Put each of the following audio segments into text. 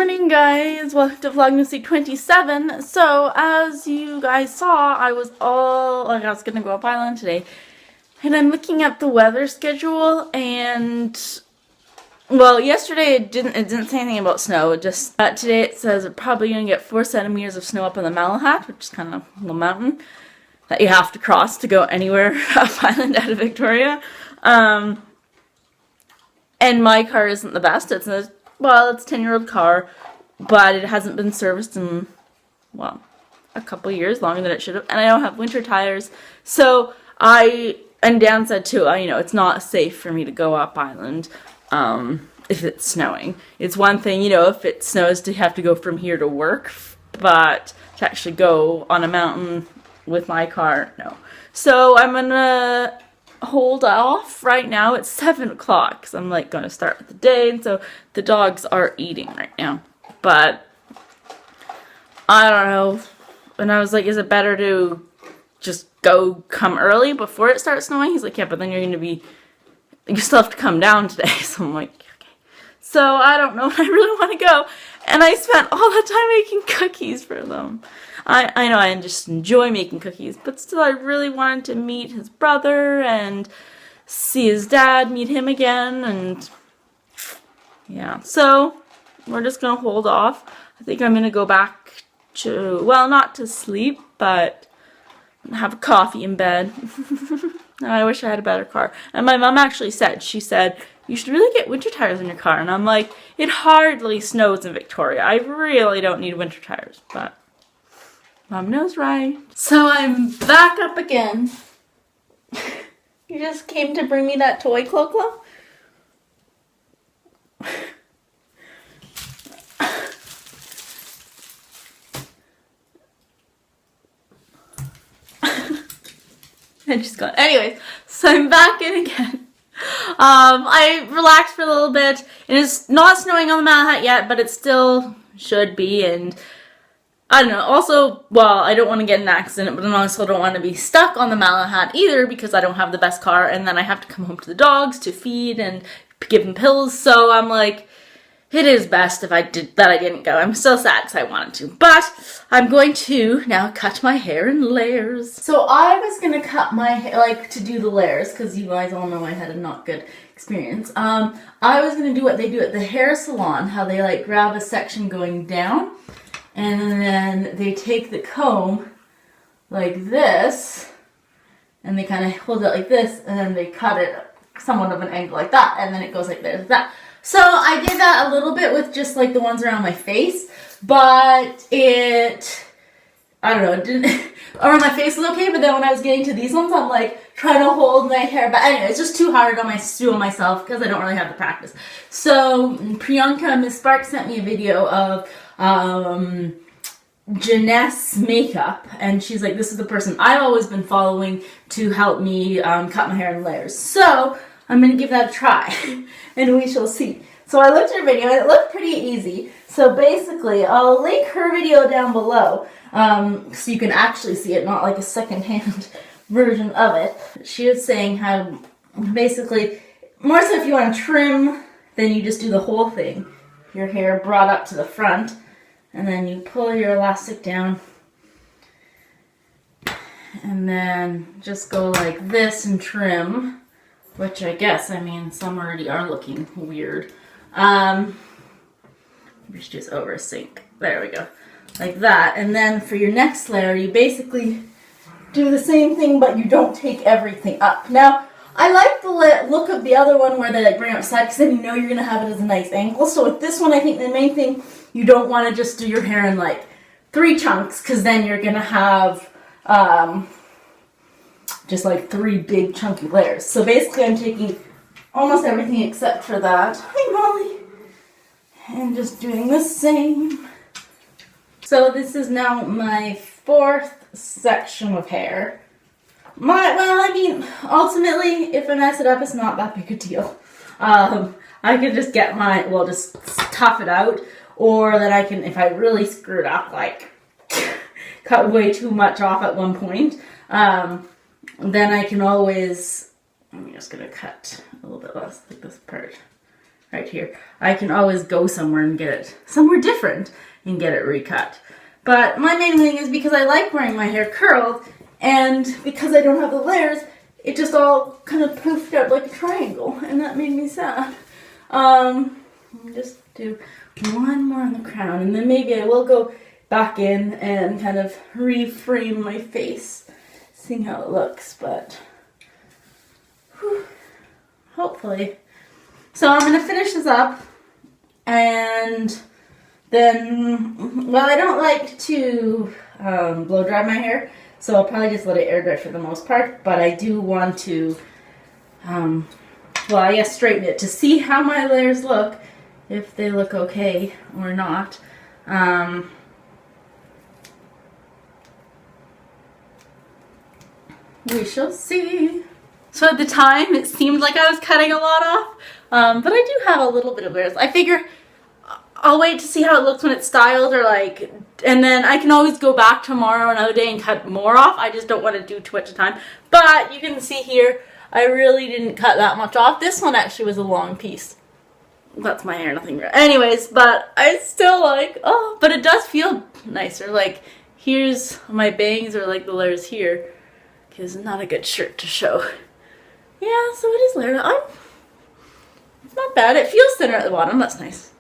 morning, guys. Welcome to Vlogmas Week 27. So, as you guys saw, I was gonna go up island today, and I'm looking at the weather schedule, and well, yesterday it didn't say anything about snow. It just today it says we're probably gonna get 4 centimeters of snow up on the Malahat, which is kind of a little mountain that you have to cross to go anywhere up island out of Victoria. And my car isn't the best. It's a 10-year-old car, but it hasn't been serviced in, well, a couple years, longer than it should have, and I don't have winter tires. So and Dan said too, it's not safe for me to go up island if it's snowing. It's one thing, if it snows to have to go from here to work, but to actually go on a mountain with my car, no. So I'm gonna hold off right now. It's 7 o'clock because I'm going to start with the day, and so the dogs are eating right now. But I don't know. And I was like, is it better to just come early before it starts snowing? He's like, yeah, but then you still have to come down today. So I'm like, okay. So I don't know. I really want to go, and I spent all the time making cookies for them. I know I just enjoy making cookies, but still I really wanted to meet his brother and see his dad, meet him again, and yeah. So we're just going to hold off. I think I'm going to go back to, well, not to sleep, but have a coffee in bed. I wish I had a better car. And my mom actually said, you should really get winter tires in your car. And I'm like, it hardly snows in Victoria. I really don't need winter tires, but Mom knows right. So I'm back up again. You just came to bring me that toy, Clo-Clo? And she's gone. Anyways, so I'm back in again. I relaxed for a little bit. It is not snowing on the Malahat yet, but it still should be, and I don't know. Also, well, I don't want to get in an accident, but I also don't want to be stuck on the Malahat either because I don't have the best car, and then I have to come home to the dogs to feed and give them pills. So I'm like, it is best if I didn't go. I'm so sad because I wanted to, but I'm going to now cut my hair in layers. So I was gonna cut my hair, to do the layers, because you guys all know I had a not good experience. I was gonna do what they do at the hair salon, how they grab a section going down, and then they take the comb like this, and they kind of hold it like this, and then they cut it somewhat of an angle like that, and then it goes like this, like that. So I did that a little bit with just the ones around my face, but I don't know, it didn't, around my face was okay, but then when I was getting to these ones, I'm trying to hold my hair back. Anyway, it's just too hard on myself because I don't really have the practice. So Priyanka, Miss Sparks, sent me a video of Jeunesse makeup, and she's like, this is the person I've always been following to help me cut my hair in layers. So I'm going to give that a try, and we shall see. So I looked at her video, and it looked pretty easy. So basically, I'll link her video down below, so you can actually see it, not like a secondhand version of it. She was saying how, basically, more so if you want to trim, then you just do the whole thing. Your hair brought up to the front, and then you pull your elastic down, and then just go like this and trim. Which I guess, some already are looking weird. We should just over sync. There we go. Like that. And then for your next layer, you basically do the same thing, but you don't take everything up. Now, I like the look of the other one where they bring it upside, because then you're going to have it as a nice angle. So with this one, I think the main thing, you don't want to just do your hair in 3 chunks, because then you're going to have just 3 big chunky layers. So basically I'm taking almost everything except for that. Hi, Molly. And just doing the same. So this is now my 4th section of hair. Ultimately, if I mess it up, it's not that big a deal. I could just get just tough it out, or then I can, if I really screw it up, cut way too much off at one point, then I can always, I'm just going to cut a little bit less, like this part right here. I can always go somewhere and get it, somewhere different, and get it recut. But my main thing is because I like wearing my hair curled, and because I don't have the layers, it just all kind of poofed up like a triangle, and that made me sad. Just do one more on the crown, and then maybe I will go back in and kind of reframe my face, seeing how it looks, but whew, hopefully. So I'm going to finish this up, and then, well, I don't like to blow dry my hair, so I'll probably just let it air dry for the most part, but I do want to, well, I guess straighten it to see how my layers look, if they look okay or not. We shall see. So at the time, it seemed like I was cutting a lot off, but I do have a little bit of layers. I figure I'll wait to see how it looks when it's styled, or like, and then I can always go back tomorrow or another day and cut more off. I just don't want to do too much time. But you can see here, I really didn't cut that much off. This one actually was a long piece. That's my hair, nothing real. Anyways, but I still like, oh, but it does feel nicer. Like, here's my bangs, or like the layers here, because it's not a good shirt to show. Yeah, so it is layered. It's not bad. It feels thinner at the bottom. That's nice.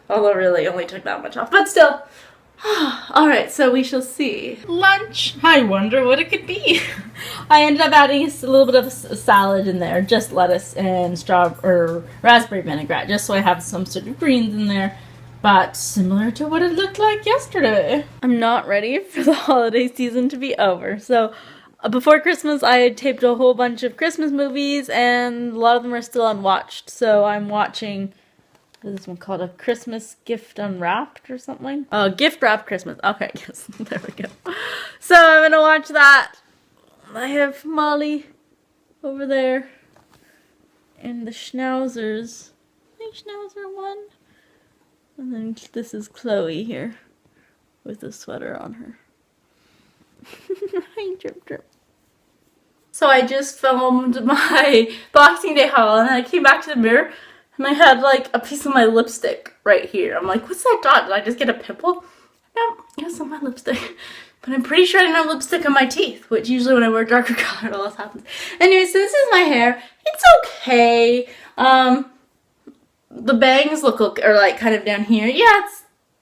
Although really only took that much off, but still. Alright, so we shall see. Lunch. I wonder what it could be. I ended up adding a little bit of a salad in there, just lettuce and raspberry vinaigrette, just so I have some sort of greens in there, but similar to what it looked like yesterday. I'm not ready for the holiday season to be over, so before Christmas I had taped a whole bunch of Christmas movies, and a lot of them are still unwatched, so I'm watching, what is this one called? A Christmas Gift Unwrapped or something? Oh, Gift Wrapped Christmas. Okay, yes, there we go. So I'm gonna watch that. I have Molly over there and the Schnauzers. I think Schnauzer one. And then this is Chloe here with a sweater on her. Hi, Drip Drip. So I just filmed my Boxing Day haul, and then I came back to the mirror and I had like a piece of my lipstick right here. I'm like, what's that dot? Did I just get a pimple? No, it's on my lipstick. But I'm pretty sure I didn't have lipstick on my teeth, which usually when I wear darker color, it always happens. Anyway, so this is my hair. It's okay. The bangs look are like kind of down here. Yeah,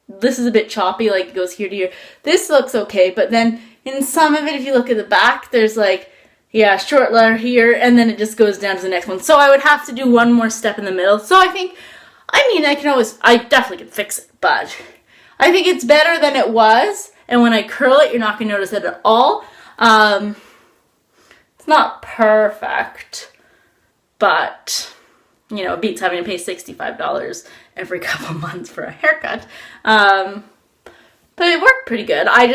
this is a bit choppy, like it goes here to here. This looks okay, but then in some of it, if you look at the back, there's like, yeah, short layer here, and then it just goes down to the next one. So I would have to do one more step in the middle. So I think, I definitely could fix it, but I think it's better than it was. And when I curl it, you're not going to notice it at all. It's not perfect, but, you know, it beats having to pay $65 every couple months for a haircut. But it worked pretty good. I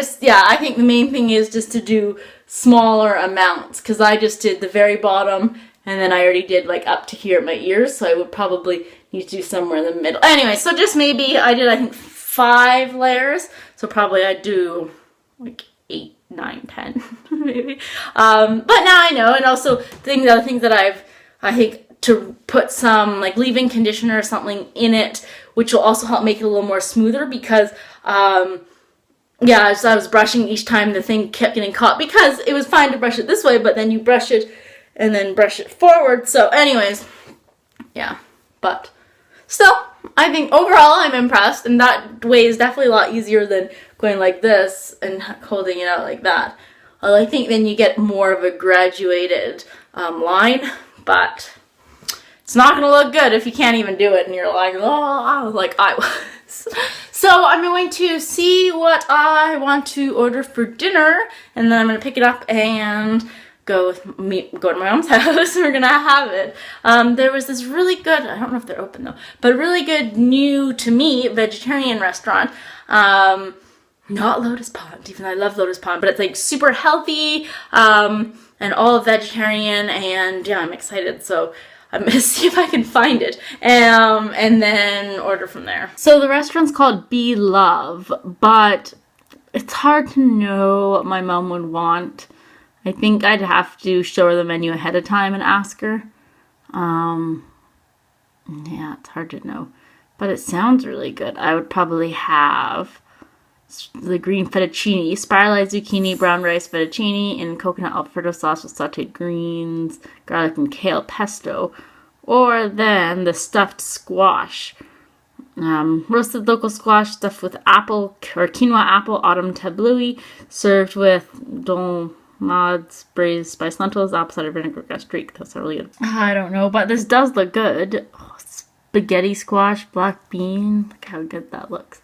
think the main thing is just to do smaller amounts, because I just did the very bottom, and then I already did like up to here at my ears, so I would probably need to do somewhere in the middle. Anyway, so just maybe I did, I think, 5 layers, so probably I'd do like 8, 9, 10 maybe. But now I know, and also the other things that I think to put some like leave-in conditioner or something in it, which will also help make it a little more smoother, because yeah, as I was brushing, each time the thing kept getting caught, because it was fine to brush it this way, but then you brush it and then brush it forward. So anyways, yeah, but still, I think overall I'm impressed, and that way is definitely a lot easier than going like this and holding it out like that. Although I think then you get more of a graduated line, but it's not going to look good if you can't even do it and you're like, oh, like I was. So I'm going to see what I want to order for dinner, and then I'm going to pick it up and go to my mom's house, and we're going to have it. There was this really good, I don't know if they're open though, but really good new, to me, vegetarian restaurant. Not Lotus Pond, even though I love Lotus Pond, but it's like super healthy, and all vegetarian, and yeah, I'm excited. So I'm going to see if I can find it, and then order from there. So the restaurant's called Be Love, but it's hard to know what my mom would want. I think I'd have to show her the menu ahead of time and ask her. Yeah, it's hard to know. But it sounds really good. I would probably have the green fettuccine, spiralized zucchini, brown rice fettuccine, and coconut alfredo sauce with sauteed greens, garlic and kale pesto. Or then the stuffed squash. Roasted local squash stuffed with apple or quinoa apple autumn tabloui, served with dolmades, braised spiced lentils, apple cider vinegar gastrique. That's really good. I don't know, but this does look good. Oh, spaghetti squash, black bean. Look how good that looks.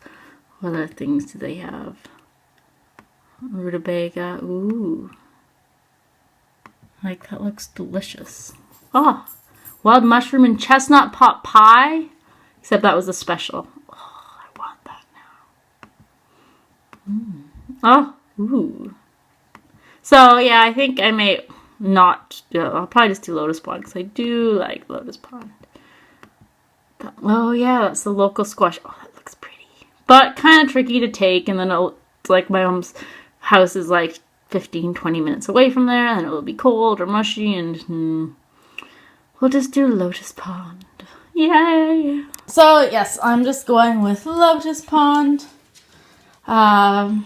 What other things do they have? Rutabaga. Ooh. Like, that looks delicious. Oh, wild mushroom and chestnut pot pie. Except that was a special. Oh, I want that now. Oh, ooh. So, yeah, I think I may not do it. I'll probably just do Lotus Pond because I do like Lotus Pond. Oh, yeah, that's the local squash. Oh, that looks pretty. But kind of tricky to take. And then it's like my mom's house is like 15-20 minutes away from there. And it will be cold or mushy. And we'll just do Lotus Pond. Yay! So, yes, I'm just going with Lotus Pond. I'm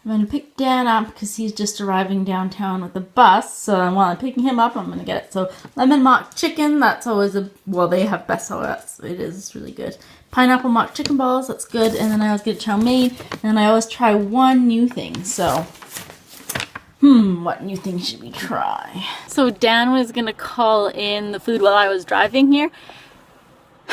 going to pick Dan up because he's just arriving downtown with the bus. So while I'm picking him up, I'm going to get it. So lemon mock chicken, that's always well, they have best, so it is really good. Pineapple mock chicken balls, that's good. And then I always get chow mein. And then I always try one new thing. So, what new thing should we try? So Dan was going to call in the food while I was driving here.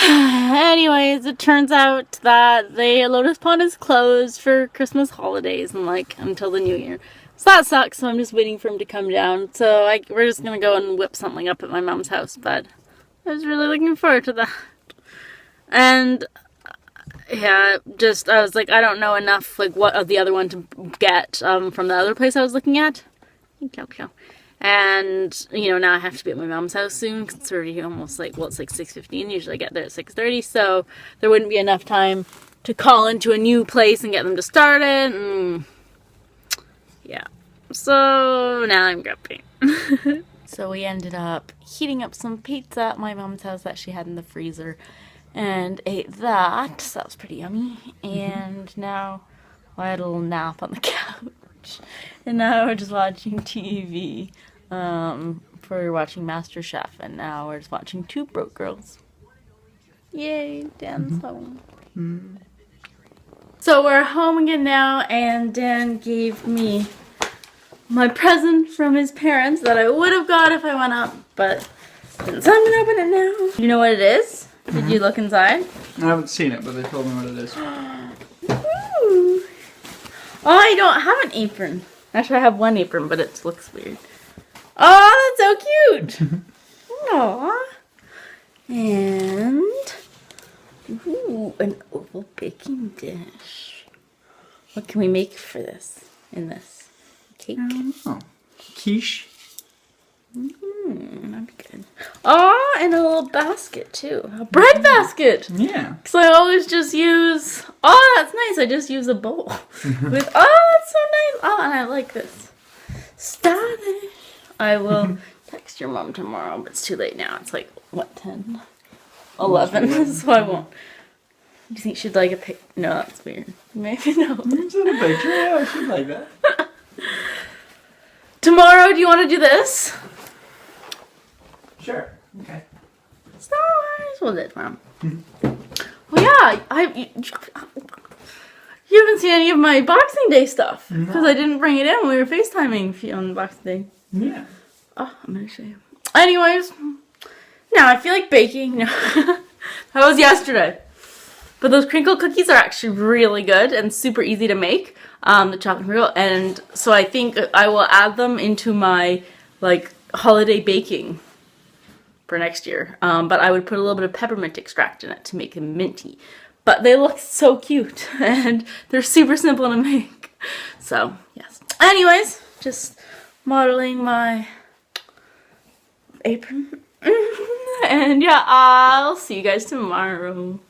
Anyways, it turns out that the Lotus Pond is closed for Christmas holidays and like until the new year. So that sucks, so I'm just waiting for him to come down. So we're just gonna go and whip something up at my mom's house, but I was really looking forward to that. And yeah, I was like, I don't know enough like what of the other one to get from the other place I was looking at. And, you know, now I have to be at my mom's house soon, because it's already almost like, well, it's like 6:15, usually I get there at 6:30, so there wouldn't be enough time to call into a new place and get them to start it, and yeah, so now I'm grumpy. So we ended up heating up some pizza at my mom's house that she had in the freezer, and ate that, so that was pretty yummy, and now I had a little nap on the couch, and now we're just watching TV. For watching MasterChef, and now we're just watching Two Broke Girls. Yay, Dan's home. So we're home again now, and Dan gave me my present from his parents that I would have got if I went up, but since I'm gonna open it now. You know what it is? Did you look inside? I haven't seen it, but they told me what it is. Ooh. Oh, I don't have an apron. Actually, I have one apron, but it looks weird. Oh, that's so cute! Aww. And, ooh, an oval baking dish. What can we make for this, in this? Cake? Oh, quiche. That'd be good. Oh, and a little basket, too. A bread basket! Yeah. Because I always just use, oh, that's nice, I just use a bowl. With, oh, that's so nice! Oh, and I like this. Stylish. I will text your mom tomorrow, but it's too late now. It's like, what, 10? 11, so I won't. Do you think she'd like a pic? No, that's weird. Maybe no. It's in a picture, yeah, I should like that. Tomorrow, do you want to do this? Sure, okay. Star Wars. We'll do it tomorrow. Well, yeah, you haven't seen any of my Boxing Day stuff, because I didn't bring it in when we were FaceTiming on Boxing Day. Yeah. Oh, I'm gonna show you. Anyways, now I feel like baking. No, that was yesterday. But those crinkle cookies are actually really good and super easy to make. The chocolate crinkle, and so I think I will add them into my like holiday baking for next year. But I would put a little bit of peppermint extract in it to make them minty. But they look so cute and they're super simple to make. So yes. Anyways, just modeling my apron. And yeah, I'll see you guys tomorrow.